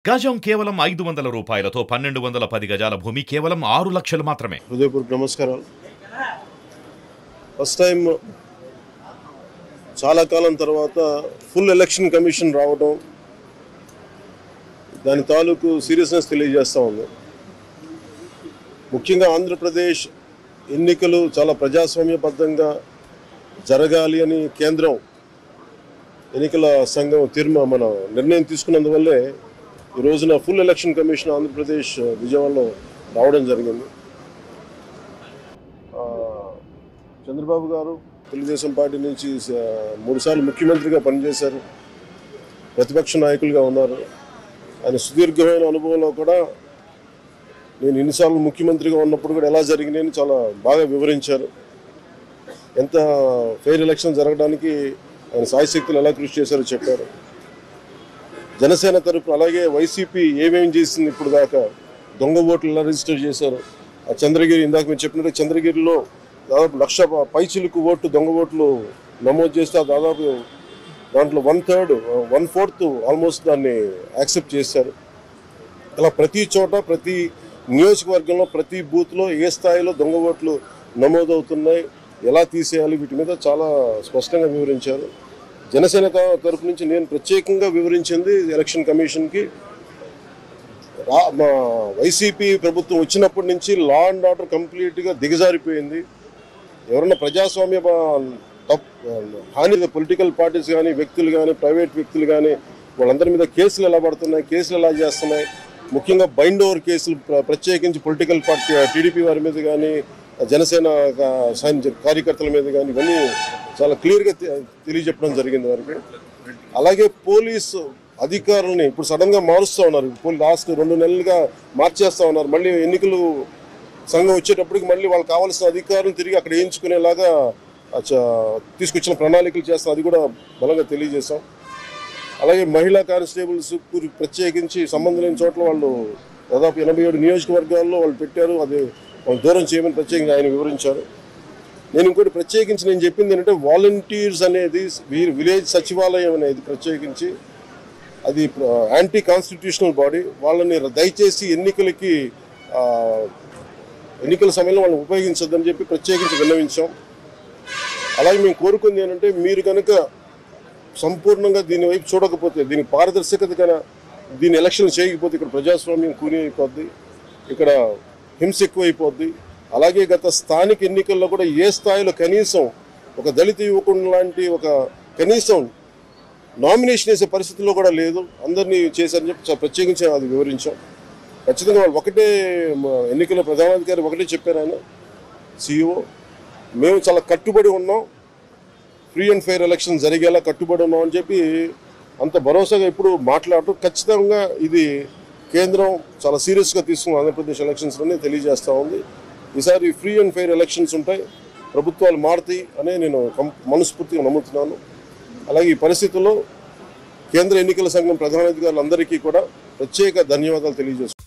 గజం కేవలం 500 రూపాయలతో 1210 గజాల భూమి కేవలం 6 లక్షలు మాత్రమే. హృదయపూర్వక నమస్కారాలు. ఫస్ట్ టైం చాలా కాలం తర్వాత ఫుల్ ఎలక్షన్ కమిషన్ రావడం దాని తాలూకు సీరియస్నెస్ తెలియజేస్తూ ఉంది. ముఖ్యంగా ఆంధ్రప్రదేశ్ ఎన్నికలు చాలా ప్రజాస్వామ్యబద్ధంగా జరగాలి అని కేంద్రం ఎన్నికల సంఘం మన నిర్ణయం తీసుకున్నందువల్లే ఈ రోజున ఫుల్ ఎలక్షన్ కమిషన్ ఆంధ్రప్రదేశ్ విజయవాడలో రావడం జరిగింది. చంద్రబాబు గారు తెలుగుదేశం పార్టీ నుంచి 3 సార్లు ముఖ్యమంత్రిగా పనిచేశారు, ప్రతిపక్ష నాయకులుగా ఉన్నారు. ఆయన సుదీర్ఘమైన అనుభవంలో కూడా నేను ఎన్నిసార్లు ముఖ్యమంత్రిగా ఉన్నప్పుడు కూడా ఎలా జరిగినాయని చాలా బాగా వివరించారు. ఎంత ఫెయిర్ ఎలక్షన్ జరగడానికి ఆయన సాయశక్తులు ఎలా కృషి చేశారో చెప్పారు. జనసేన తరపున అలాగే వైసీపీ ఏమేమి చేసింది ఇప్పుడు దాకా, దొంగ ఓట్లు ఎలా రిజిస్టర్ చేశారు, ఆ చంద్రగిరి ఇందాక మీరు చెప్పినట్టు చంద్రగిరిలో దాదాపు 1,00,000 పైచిలుకు ఓట్లు దొంగ ఓట్లు నమోదు చేస్తే దాదాపు దాంట్లో 1/4 ఆల్మోస్ట్ దాన్ని యాక్సెప్ట్ చేశారు. అలా ప్రతి చోట ప్రతి నియోజకవర్గంలో ప్రతి బూత్లో ఏ స్థాయిలో దొంగ ఓట్లు నమోదవుతున్నాయి, ఎలా తీసేయాలి, వీటి మీద చాలా స్పష్టంగా వివరించారు. జనసేన తరపు నుంచి నేను ప్రత్యేకంగా వివరించింది ఎలక్షన్ కమిషన్కి, మా వైసీపీ ప్రభుత్వం వచ్చినప్పటి నుంచి లా అండ్ ఆర్డర్ కంప్లీట్గా దిగజారిపోయింది. ఎవరన్నా ప్రజాస్వామ్య హాని పొలిటికల్ పార్టీస్ కానీ వ్యక్తులు కానీ ప్రైవేట్ వ్యక్తులు కానీ వాళ్ళందరి మీద కేసులు ఎలా పడుతున్నాయి, కేసులు ఎలా చేస్తున్నాయి, ముఖ్యంగా బైండ్ ఓవర్ కేసులు ప్రత్యేకించి పొలిటికల్ పార్టీ టీడీపీ వారి మీద కానీ జనసేన కార్యకర్తల మీద కానీ ఇవన్నీ చాలా క్లియర్గా తెలియజెప్పడం జరిగింది వారికి. అలాగే పోలీసు అధికారులని ఇప్పుడు సడన్గా మారుస్తూ ఉన్నారు. లాస్ట్ 2 నెలలుగా మార్చేస్తూ ఉన్నారు. మళ్ళీ ఎన్నికలు సంఘం వచ్చేటప్పటికి మళ్ళీ వాళ్ళకి కావాల్సిన అధికారులను తిరిగి అక్కడ వేయించుకునేలాగా తీసుకొచ్చిన ప్రణాళికలు చేస్తాం, అది కూడా బలంగా తెలియజేశాం. అలాగే మహిళా కానిస్టేబుల్స్ ప్రత్యేకించి సంబంధం లేని చోట్ల వాళ్ళు దాదాపు 87 నియోజకవర్గాల్లో వాళ్ళు పెట్టారు, అది వాళ్ళు దూరం చేయమని ప్రత్యేకంగా ఆయన వివరించారు. నేను ఇంకోటి ప్రత్యేకించి నేను చెప్పింది ఏంటంటే వాలంటీర్స్ అనేది విలేజ్ సచివాలయం అనేది ప్రత్యేకించి అది యాంటీ కాన్స్టిట్యూషనల్ బాడీ, వాళ్ళని దయచేసి ఎన్నికల సమయంలో వాళ్ళని ఉపయోగించొద్దని చెప్పి ప్రత్యేకించి విన్నవించాం. అలాగే మేము కోరుకుంది ఏంటంటే మీరు కనుక సంపూర్ణంగా దీని వైపు చూడకపోతే, దీని పారదర్శకత కన్నా దీని ఎలక్షన్ చేయకపోతే ఇక్కడ ప్రజాస్వామ్యం కూని అయిపోద్ది, ఇక్కడ హింస ఎక్కువైపోద్ది. అలాగే గత స్థానిక ఎన్నికల్లో కూడా ఏ స్థాయిలో కనీసం ఒక దళిత యువకుడు లాంటి ఒక కనీసం నామినేషన్ వేసే పరిస్థితుల్లో కూడా లేదు, అందరినీ చేశారని చెప్పి ప్రత్యేకించి అది వివరించాం. ఖచ్చితంగా వాళ్ళు ఒకటే ఎన్నికల ప్రధానాధికారి ఒకటే చెప్పారు, ఆయన CEO, మేము చాలా కట్టుబడి ఉన్నాం, ఫ్రీ అండ్ ఫెయిర్ ఎలక్షన్ జరిగేలా కట్టుబడి ఉన్నాం అని చెప్పి అంత భరోసాగా ఇప్పుడు మాట్లాడుతూ ఖచ్చితంగా ఇది కేంద్రం చాలా సీరియస్గా తీసుకున్న ఆంధ్రప్రదేశ్ ఎలక్షన్స్లోనే తెలియజేస్తూ ఉంది. ఈసారి ఫ్రీ అండ్ ఫెయిర్ ఎలక్షన్స్ ఉంటాయి, ప్రభుత్వాలు మారుతాయి అనే నేను మనస్ఫూర్తిగా నమ్ముతున్నాను. అలాగే ఈ పరిస్థితుల్లో కేంద్ర ఎన్నికల సంఘం ప్రధానాధికారులందరికీ కూడా ప్రత్యేక ధన్యవాదాలు తెలియజేస్తున్నాను.